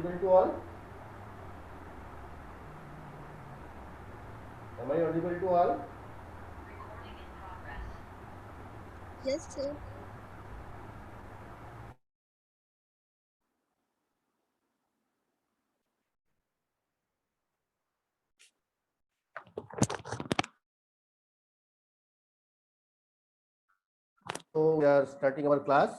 audible to all? Am I audible to all? Yes, sir. So we are starting our class.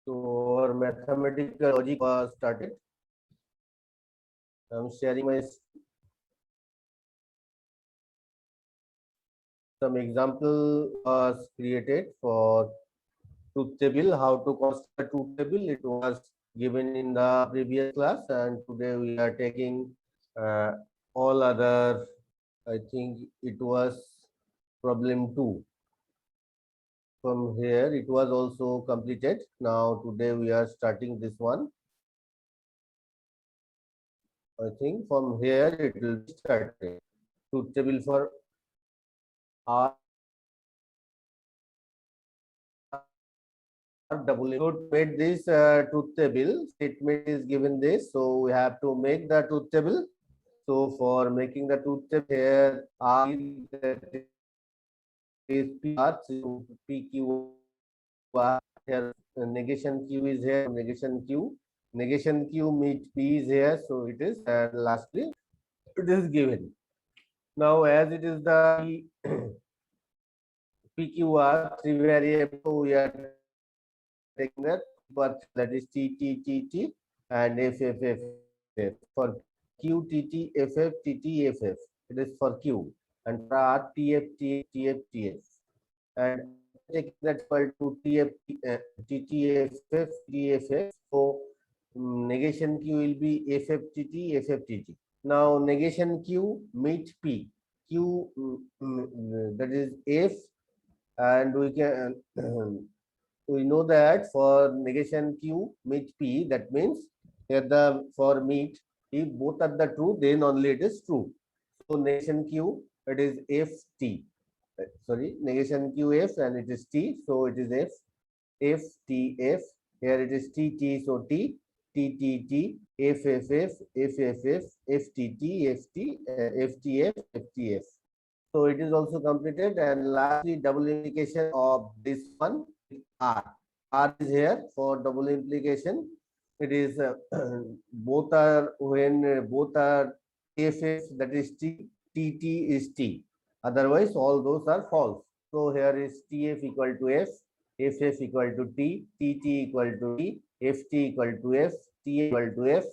So our mathematical logic was started. I'm sharing my some example was created for truth table. How to construct a truth table? It was given in the previous class, and today we are taking uh, all other. I think it was problem 2. From here, it was also completed. Now today we are starting this one. I think from here it will be started. Truth table for R double input made this truth table. Statement is given this, so we have to make the truth table. So for making the truth table here, R is P R, so P Q R here. Negation Q is here. Negation Q. Negation Q meet P is here, so it is. And lastly, it is given. Now, as it is the PQR three variable, we are taking that, but that is T T T T and F F F F for Q T T F F T T F F. It is for Q, and for R T F T F T F T F, and taking that equal to T F T T F F T F F. So negation Q will be F F T T F F T T. Now negation Q meet P. Q that is F, and we can we know that for negation Q meet P, that means here the for meet, if both are the true, then only it is true. So negation Q, it is FT. Sorry, negation QF and it is T, so it is F T F. Here it is T T, so T T T T F F F F F F F T T F T F T F F T F. So it is also completed, and lastly double implication of this one R. R is here for double implication. It is both are when both are FF, that is T, TT is T. Otherwise, all those are false. So here is TF equal to F, FF equal to T, TT equal to T, FT equal to F, T equal to F,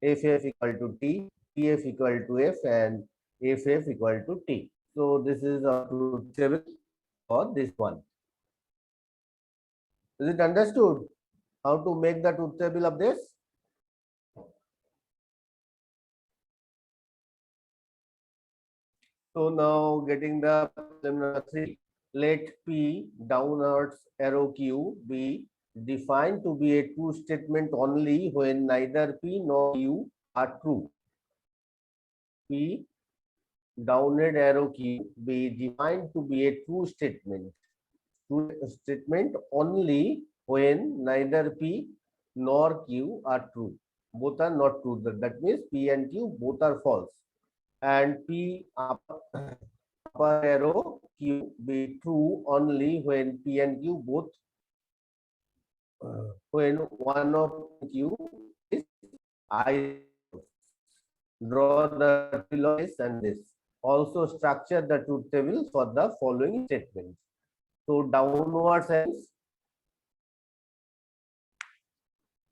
FF equal to T, TF equal to F, and FF equal to T. So this is our truth table for this one. Is it understood how to make the truth table of this? So now getting the problem number 3. Let P downwards arrow Q be defined to be a true statement only when neither P nor Q are true. P downward arrow Q be defined to be a true statement. True statement only when neither P nor Q are true. Both are not true. That means P and Q both are false. And P upper arrow Q be true only when P and Q both when one of Q is I. Draw the this and this. Also structure the truth table for the following statements. So downward sense,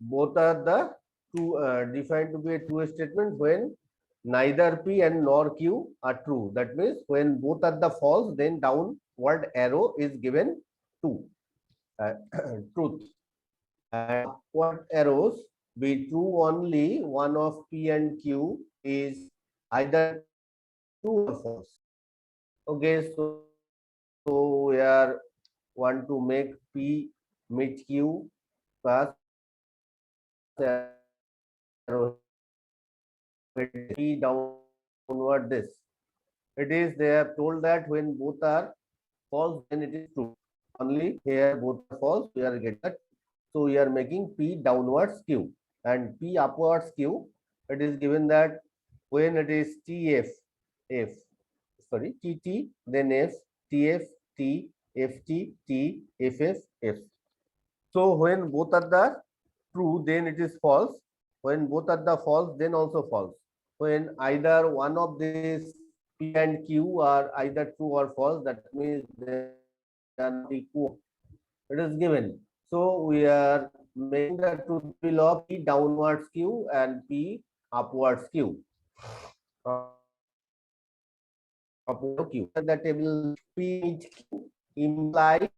both are the two defined to be a true statement when neither P and nor Q are true. That means when both are the false, then downward arrow is given to truth. And upward arrows be true only one of P and Q is either true or false. Okay, so we are want to make P meet Q plus arrow P downward this. It is they have told that when both are false, then it is true. Only here both are false, we are getting that. So we are making P downwards Q and P upwards Q. It is given that when it is TF, F, sorry, TT, then F, TF, T, FT, T, FF, F. So when both are the true, then it is false. When both are the false, then also false. When either one of these P and Q are either true or false, that means they are not equal. It is given. So we are making the truth table of P downwards Q and P upwards Q. Upward Q. The table P Q implies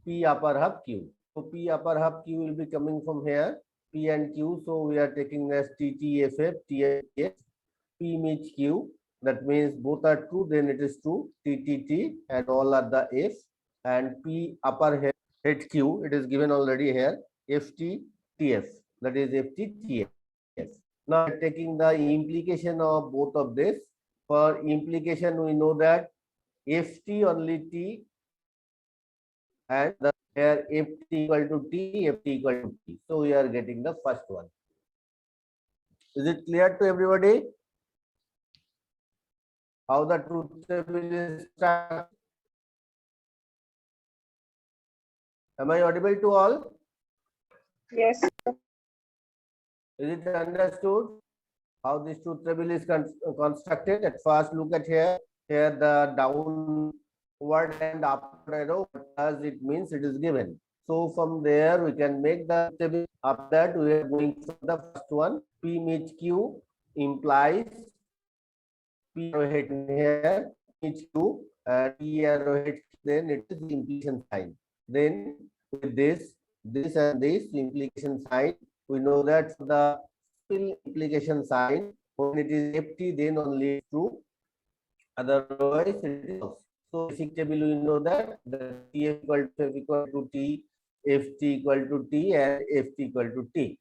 P upper half Q. So P upper half Q will be coming from here. P and Q. So we are taking as TTFF, TFF, P meets Q. That means both are true, then it is true. TTT and all are the F. And P upper head Q, it is given already here. FT, TF. That is FT, TF. Now taking the implication of both of this. For implication, we know that FT only T and the here FT equal to T, FT equal to T. So we are getting the first one. Is it clear to everybody? How the truth table is structured? Am I audible to all? Yes. Is it understood how this truth table is constructed? At first, look at here. Here the downward and upward arrow. What does it means? It is given. So from there we can make the table. After that we are going for the first one. P meets Q implies P arrowhead here meets Q and P arrowhead. Then it is the implication sign. Then with this and this implication sign, we know that the implication sign when it is FT, then only true. Otherwise, it is false. So basic table we know that the TF equal to T, FT equal to T, and FT equal to T.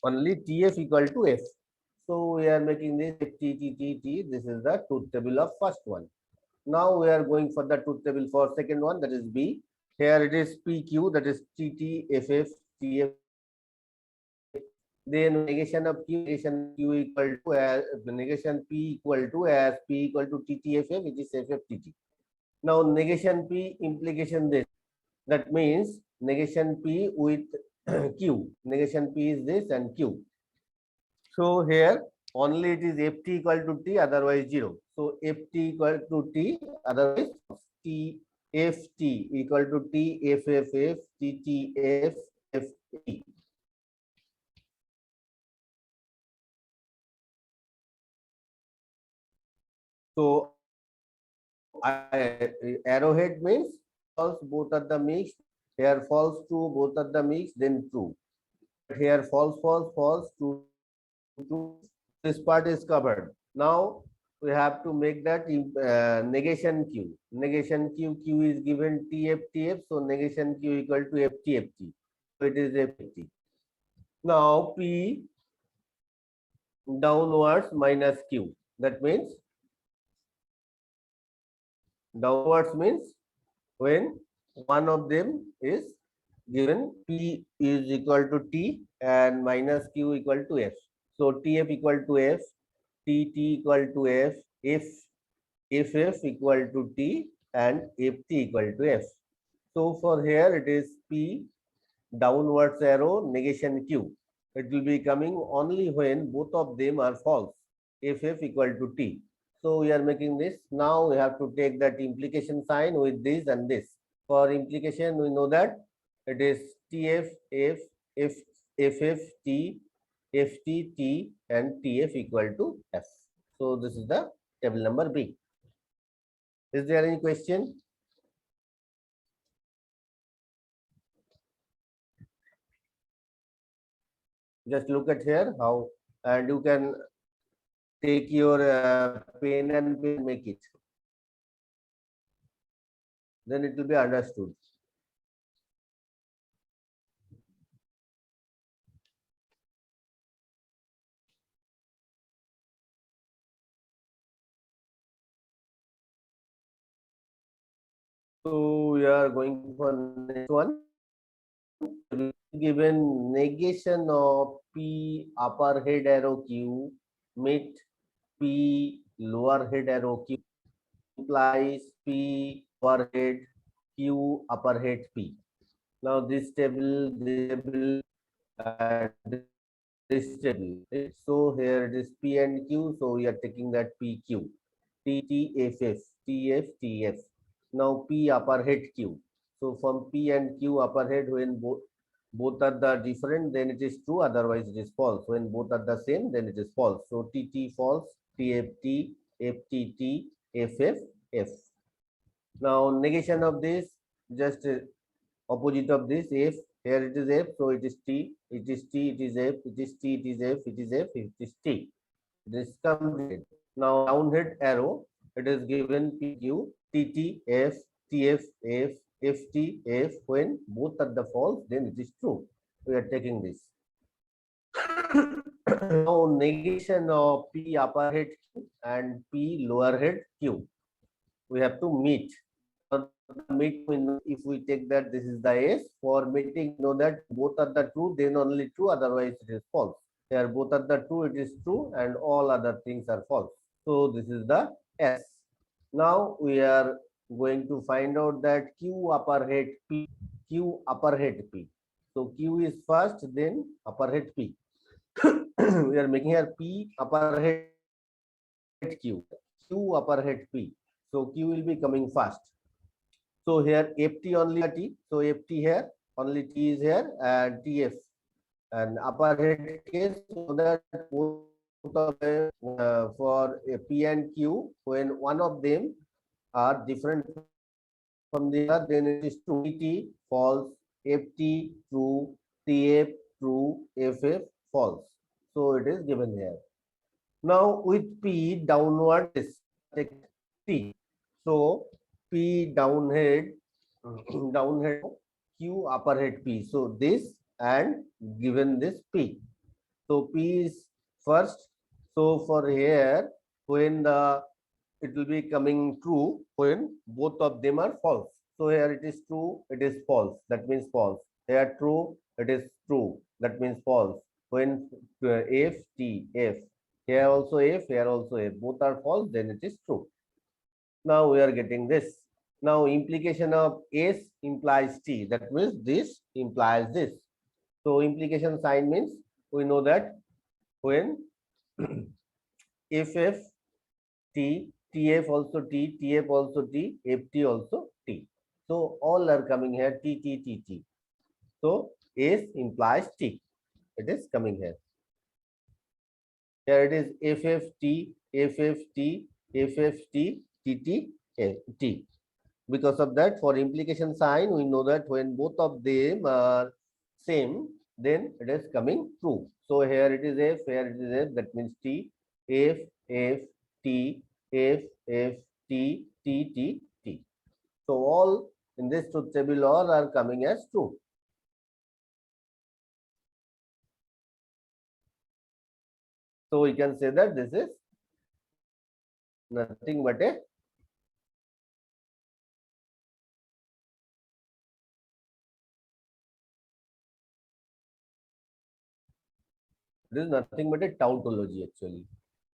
Only TF equal to F. So we are making this FT. This is the truth table of first one. Now we are going for the truth table for second one, that is B. Here it is PQ, that is TT, FF, TF. Then negation of Q, negation Q equal to as negation P equal to as P equal to TTFF, which is FFTT. Now negation P implication this. That means negation P with Q. Negation P is this and Q. So here only it is FT equal to T, otherwise 0. So FT equal to T, otherwise T FT equal to T FFF TTF FT. So arrowhead means false, both are the mixed. Here false, true, both are the mixed, then true. Here false, true, true. This part is covered. Now we have to make that negation Q. Negation Q is given TF. So negation Q equal to FT. So it is FT. Now P downwards minus Q. That means downwards means when one of them is given P is equal to T and minus Q equal to F. So TF equal to F, TT equal to F, FF equal to T and FT equal to F. So for here it is P downwards arrow negation Q. It will be coming only when both of them are false. FF equal to T. So we are making this. Now we have to take that implication sign with this and this. For implication, we know that it is TF, F, FF, T, FT, T, and TF equal to F. So this is the table number B. Is there any question? Just look at here how, and you can take your pen and make it. Then it will be understood. So we are going for next one. Given negation of P upper head arrow Q meet P lower head arrow Q implies P lower head Q upper head P. Now this table, and this table. Right? So here it is P and Q. So we are taking that PQ. T T F F T F T F. Now P upper head Q. So from P and Q upper head, when both are the different, then it is true. Otherwise, it is false. When both are the same, then it is false. So T T false. T F T F T T F F F. Now negation of this, just opposite of this F. Here it is F, so it is T. It is T. It is F. It is T. It is F. It is F. It is T. This completed. Now downhead arrow, it is given PQ, TT, F, TF, F, FT, F. When both are the false, then it is true. We are taking this. Now negation of P upper head Q and P lower head Q. We have to meet. For meet, if we take that this is the S, for meeting, know that both are the true, then only true, otherwise it is false. Here both are the true, it is true, and all other things are false. So this is the S. Now we are going to find out that Q upper head P, Q upper head P. So Q is first, then upper head P. We are making here P upper head Q, Q upper head P. So Q will be coming first. So here FT only T. So FT here, only T is here, and TF and upper head case, so that both of them, for P and Q, when one of them are different from the other, then it is true. TT false, FT true, TF true, FF false. So it is given here. Now with P downward is T. So P downhead, downhead Q upper head P. So this and given this P. So P is first. So for here, when the it will be coming true when both of them are false. So here it is true, it is false. That means false. Here true, it is true. That means false. When F T F, here also F, here also F, both are false, then it is true. Now we are getting this. Now implication of S implies T. That means this implies this. So implication sign means we know that when FF T, TF also T, TF also T, FT also T. So all are coming here T, T, T, T. So S implies T. It is coming here. Here it is FFT, FFT, FFT, TT, T. Because of that, for implication sign, we know that when both of them are same, then it is coming true. So here it is F, here it is F, that means T, F, F, T, F, F, T, T, T, T. So all in this truth table all are coming as true. So we can say that this is nothing but a nothing but a tautology actually.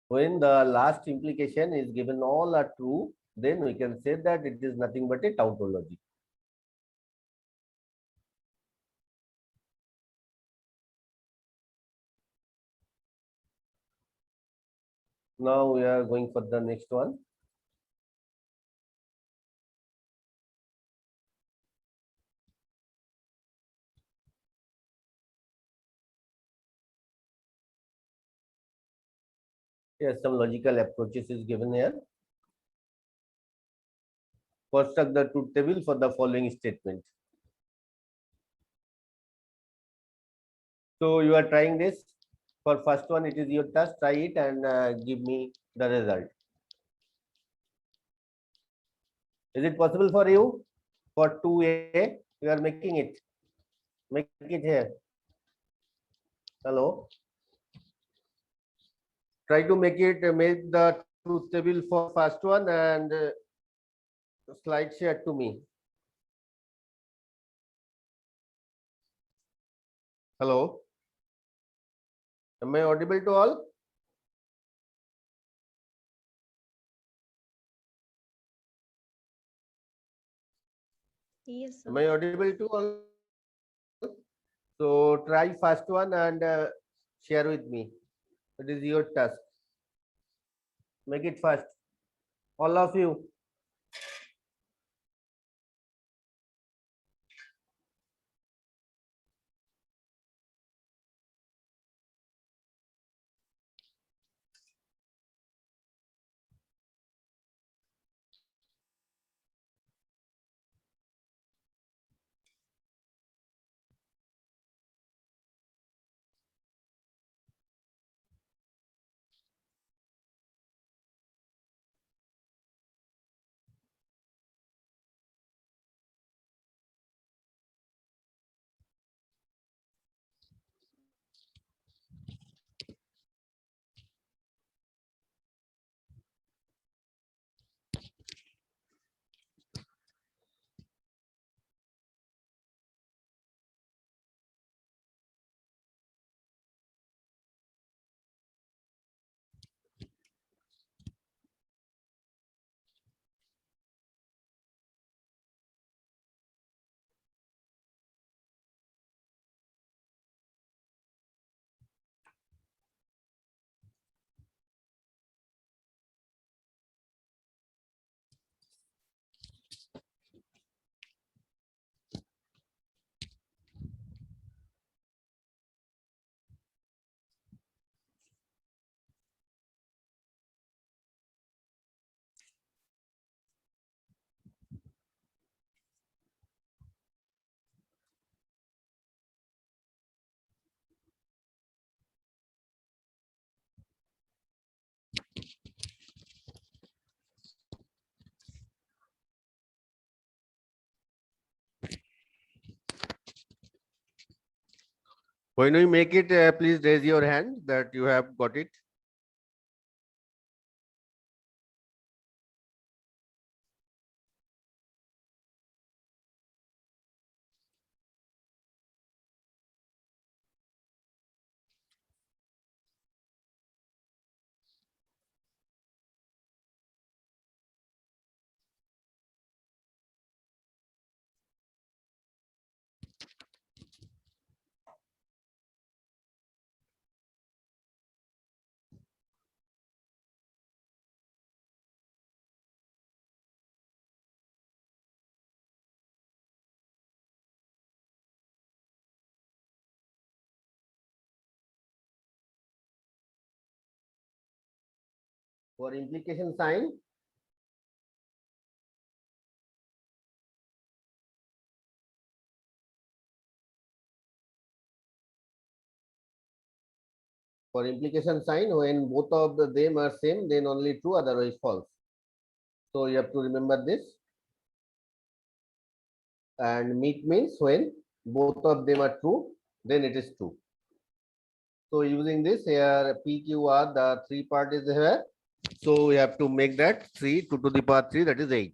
When the last implication is given all are true, then we can say that it is nothing but a tautology. Now we are going for the next one. Yes, some logical approaches is given here. Construct the truth table for the following statement. So you are trying this. For first one, it is your task. Try it and give me the result. Is it possible for you? For 2A, you are making it. Make it here. Hello. Try to make the truth table for first one and slide share to me. Hello. Am I audible to all? Yes, Am sir. I audible to all? So try first one and share with me. It is your task. Make it fast. All of you. When we make it, please raise your hand that you have got it. For implication sign, for implication sign, when both of them are same, then only true, otherwise false. So you have to remember this. And meet means when both of them are true, then it is true. So using this here, PQR, the three part is here. So we have to make that 3 2 to the power 3, that is 8.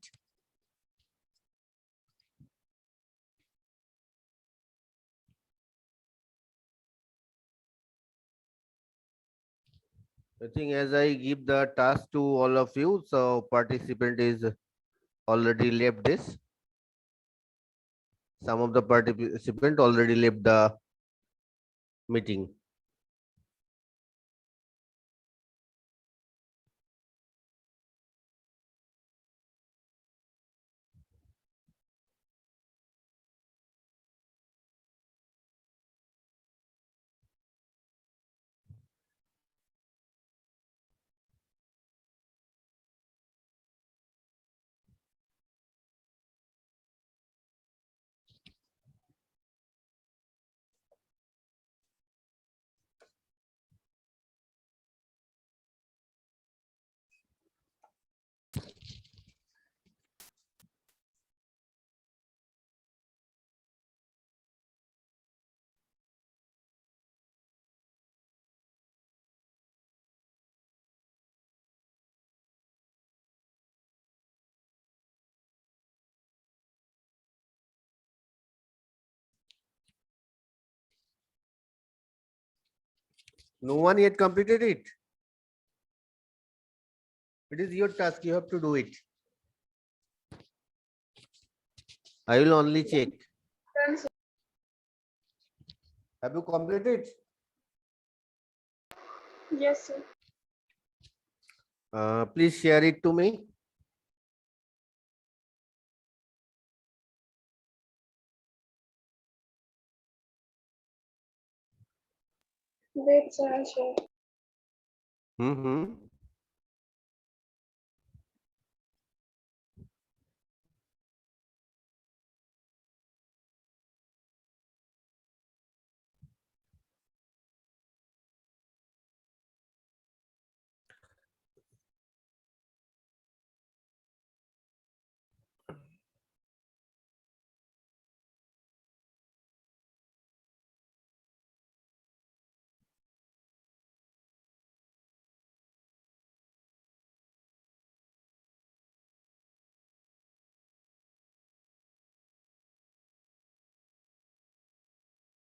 I think as I give the task to all of you, so participant is already left this. Some of the participant already left the meeting. No one yet completed it. It is your task. You have to do it. I will only check. Done, sir. Have you completed? Yes, sir. Please share it to me. Wait, sir, I'll share. Mm-hmm.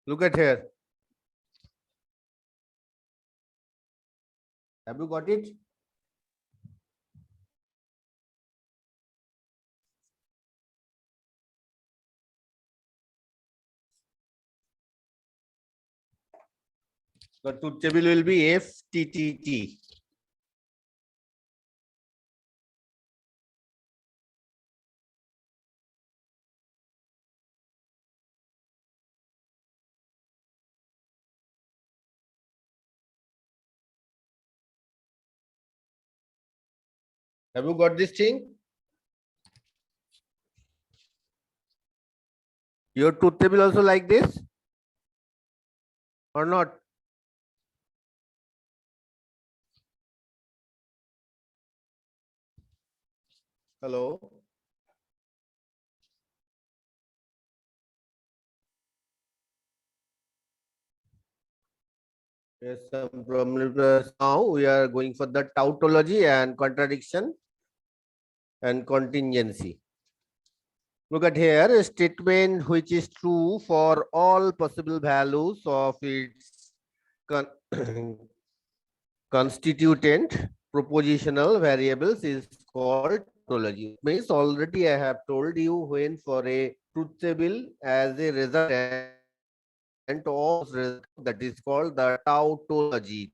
Look at here. Have you got it? The truth table will be FTTT. Have you got this thing? Your truth table also like this or not? Hello. Yes, some problem. Now we are going for the tautology and contradiction and contingency. Look at here, a statement which is true for all possible values of its constituent propositional variables is called tautology. Means already I have told you when for a truth table as a resultant of that is called the tautology.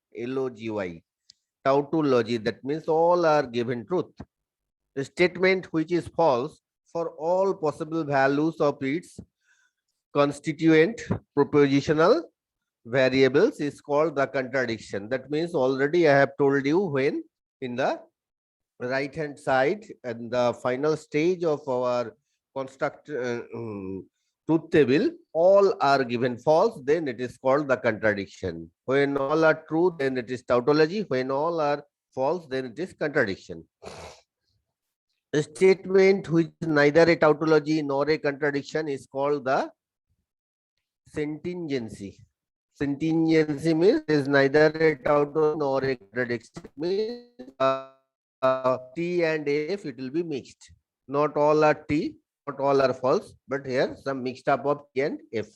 Tautology. Tautology. That means all are given truth. A statement which is false for all possible values of its constituent propositional variables is called the contradiction. That means already I have told you when in the right hand side and the final stage of our construct truth table, all are given false, then it is called the contradiction. When all are true, then it is tautology. When all are false, then it is contradiction. A statement which is neither a tautology nor a contradiction is called the contingency. Contingency means it is neither a tautology nor a contradiction. Means T and F it will be mixed. Not all are T, not all are false, but here some mixed up of T and F.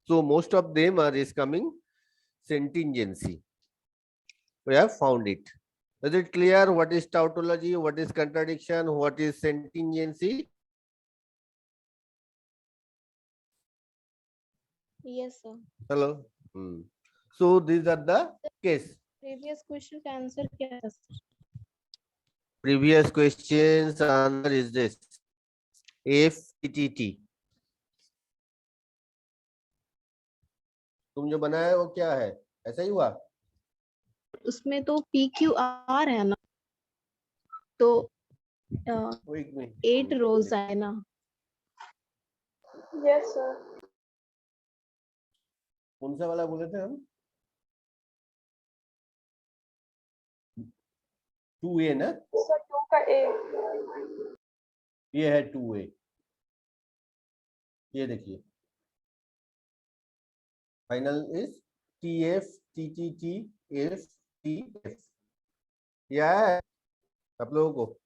So most of them are is coming contingency. We have found it. Is it clear what is tautology, what is contradiction, what is contingency? Yes, sir. Hello. So these are the case. Previous question का answer क्या था sir? Previous questions answer is this. FTTT. तुम जो बनाया वो क्या है? ऐसा ही हुआ? उसमें तो PQR है ना, तो एक मिनट. 8 rows है ना. Yes, sir. कौन सा वाला बोले थे हम? 2A ना? Sir, 2 का A. ये है 2A. ये देखिए. Final is TF TTT F TF. यह है आप लोगों को.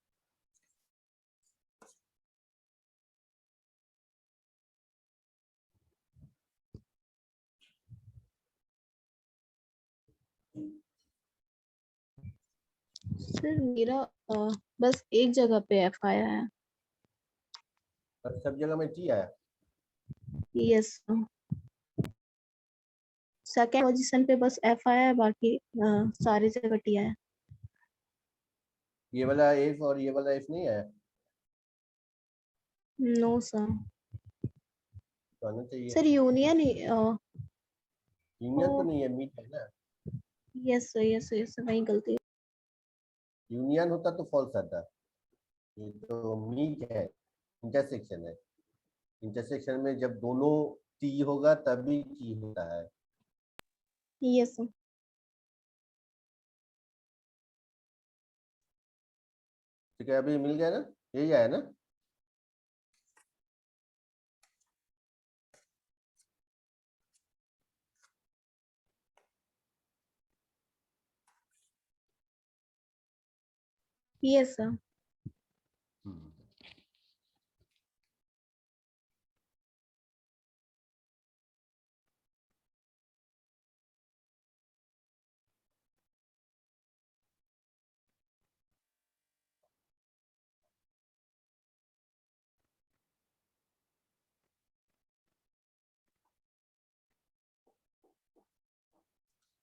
सर मेरा बस एक जगह पे एफ आया है। और सब जगह में टी आया। यस सेकेंड पोजीशन पे बस एफ आया है, बाकी सारी जगह टी आया है। ये वाला एफ और ये वाला एफ नहीं आया, नो सर। तो आना चाहिए। सर यूनियन यूनियन तो नहीं है, मीट है ना। यस यस वही गलती। यूनियन होता तो फॉल्स आता। ये तो मीट है, इंटरसेक्शन है। इंटरसेक्शन में जब दोनों टी होगा तभी टी होता है। Yes sir. ठीक है, अभी मिल गया ना, यही आया ना। Yes sir. Hmm.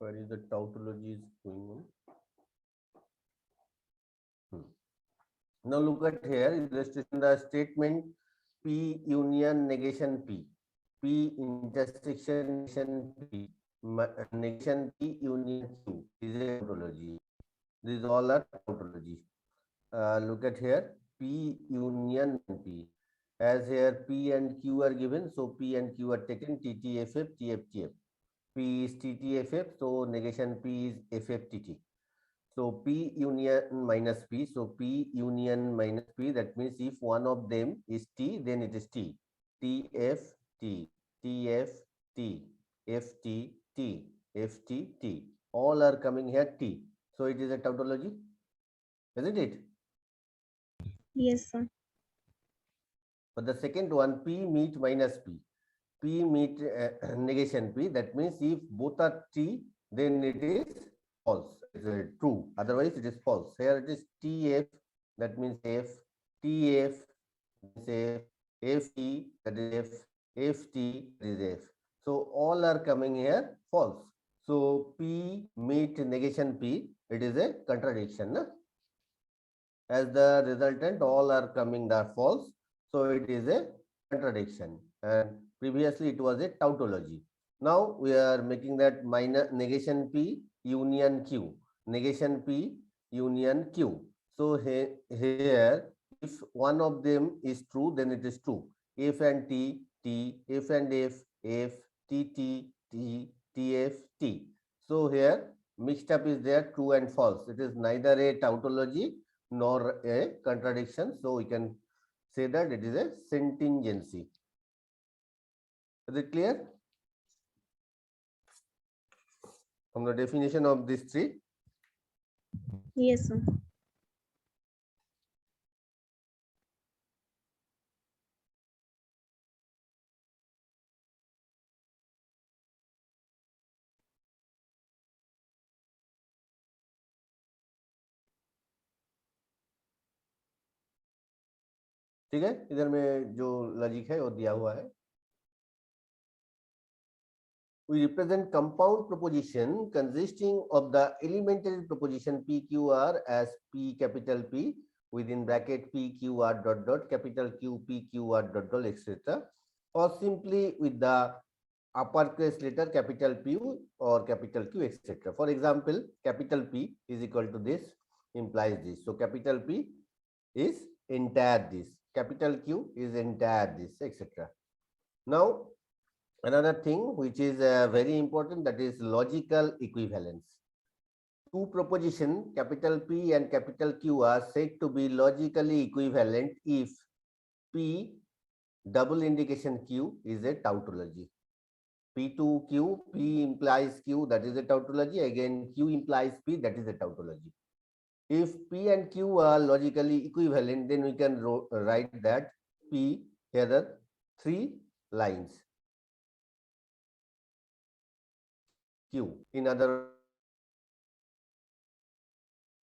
Where is the tautology is going on? Now look at here, illustration the statement P union negation P, P intersection P, negation P union Q is a tautology. These all are tautology. Look at here, P union P. As here P and Q are given, so P and Q are taken TTFF, TFTF. P is TTFF, so negation P is FFTT. So P union minus P. So P union minus P. That means if one of them is T, then it is T. T F T, T F T, F T T, F T T. All are coming here T. So it is a tautology, isn't it? Yes sir. For the second one, P meet minus P. P meet negation P. That means if both are T, then it is false. It is true. Otherwise, it is false. Here it is TF. That means F. TF. F. FT. That is F. FT. That is F. So all are coming here false. So P meet negation P. It is a contradiction. No? As the resultant, all are coming are false. So it is a contradiction. And previously it was a tautology. Now we are making that minus negation P union Q. Negation P union Q. So here if one of them is true, then it is true. F and T, T, F and F, F, T, T, T, T, F, T. So here mixed up is there, true and false. It is neither a tautology nor a contradiction. So we can say that it is a contingency. Is it clear? From the definition of these three. Yes sir. ठीक है, इधर में जो logic है वो दिया हुआ है. We represent compound proposition consisting of the elementary proposition PQR as P capital P within bracket PQR dot dot capital Q PQR dot dot etc. or simply with the uppercase letter capital P or capital Q etc. For example, capital P is equal to this implies this. So capital P is entire this, capital Q is entire this etc. Now another thing which is very important, that is logical equivalence. Two proposition capital P and capital Q are said to be logically equivalent if P double indication Q is a tautology. P to Q, P implies Q, that is a tautology. Again, Q implies P, that is a tautology. If P and Q are logically equivalent, then we can write that P, here are three lines. Q, in other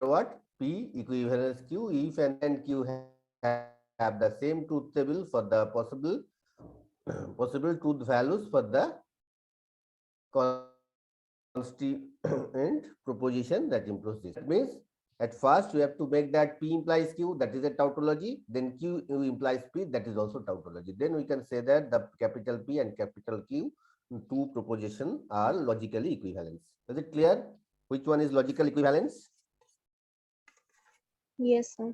what? P equivalence Q if and Q have the same truth table for the possible truth values for the constituent proposition that improves this. That means at first we have to make that P implies Q, that is a tautology, then Q implies P, that is also tautology. Then we can say that the capital P and capital Q, two propositions are logically equivalent. Is it clear which one is logical equivalence? Yes, sir.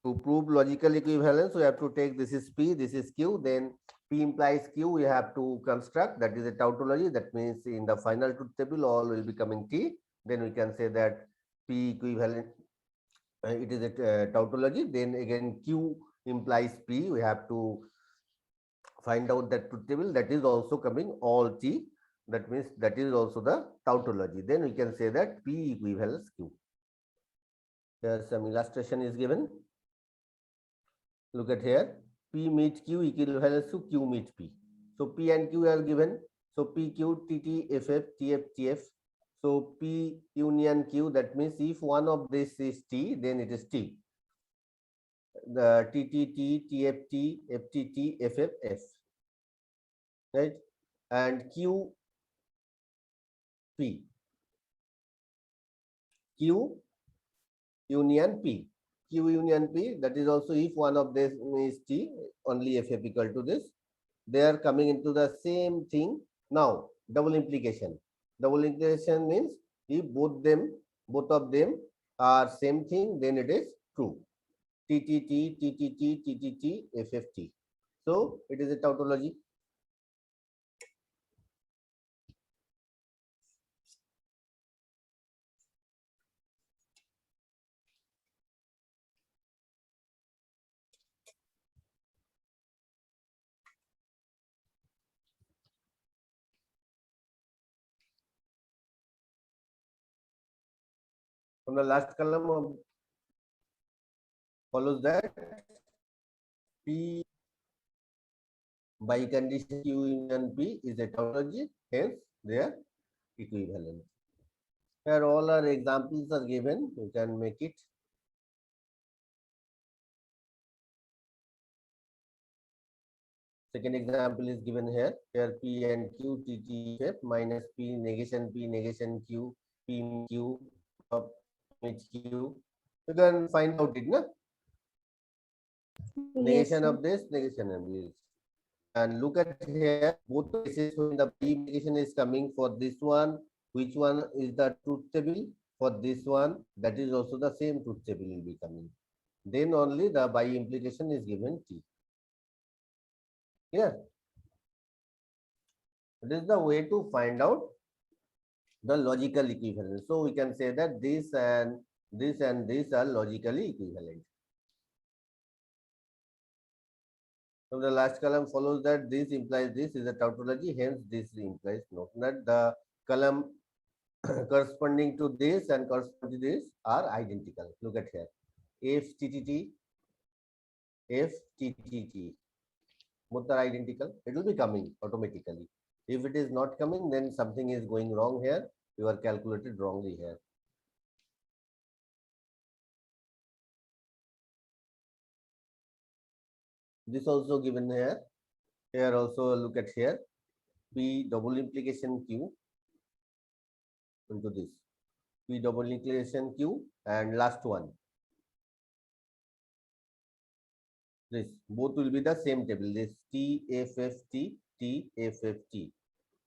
To prove logical equivalence, we have to take this is P, this is Q, then P implies Q, we have to construct, that is a tautology. That means in the final truth table, all will be coming T. Then we can say that P equivalent, it is a tautology. Then again, Q implies P, we have to find out that truth table, that is also coming all T. That means that is also the tautology. Then we can say that P equivalence Q. Here some illustration is given. Look at here, P meet Q equivalent to Q meet P. So P and Q are given. So PQ, TT, FF, TF, TF. So P union Q, that means if one of this is T, then it is T. The TTT, TFT, FTT, FFF. Right? And Q, P. Q union P. Q union P, that is also if one of this is T, only FF equal to this. They are coming into the same thing. Now, double implication. Double implication means if both of them are same thing, then it is true. TTT, TTT, TTT, FFT. So it is a tautology. From the last column of follows that P by condition Q union P is a tautology, hence they are equivalent. Here all our examples are given, you can make it. Second example is given here. Here P and Q, T, T, F minus P, negation Q, P, Q, H, Q. You can find out it, no? Yes, Negation sir. of this, negation of this. And look at here, both cases when the P implication is coming for this one, which one is the truth table? For this one, that is also the same truth table will be coming. Then only the by implication is given T. Yeah. It is the way to find out the logical equivalence. So we can say that this and this are logically equivalent. So the last column follows that this implies this is a tautology, hence this implies not that the column corresponding to this and corresponding to this are identical. Look at here. FTTT, FTTT. Both are identical. It will be coming automatically. If it is not coming, then something is going wrong here. You are calculated wrongly here. This also given here. Here also look at here. P double implication Q into this. P double implication Q and last one. This both will be the same table. This TFFT, TFFT.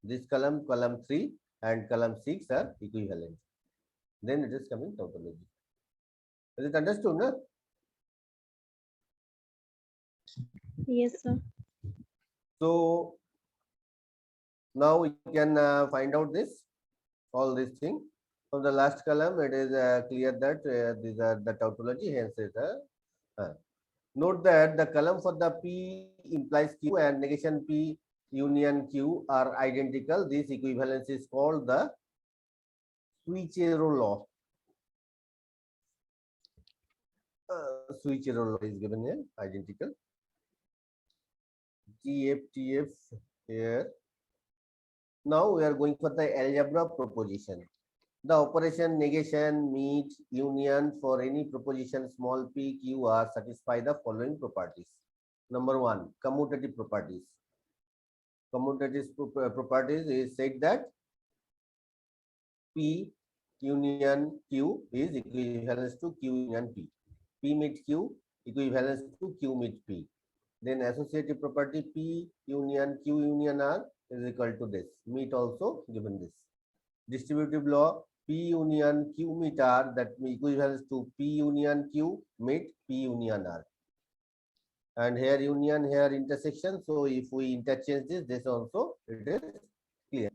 This column 3 and column 6 are equivalent. Then it is coming tautology. Is it understood? No? Yes, sir. So now we can find out this, all this thing. From the last column, it is clear that these are the tautology, hence it note that the column for the P implies Q and negation P union Q are identical. This equivalence is called the Switchero law. Switchero law is given here, identical. TF here. Now we are going for the algebra proposition. The operation negation, meet, union for any proposition small p, q, r satisfy the following properties. Number one, commutative properties. Commutative properties is said that P union Q is equivalent to Q union P. P meet Q equivalent to Q meet P. Then associative property P union Q union R is equal to this. Meet also given this. Distributive law P union Q meet R that equivalent to P union Q meet P union R. And here union, here intersection. So if we interchange this also it is clear.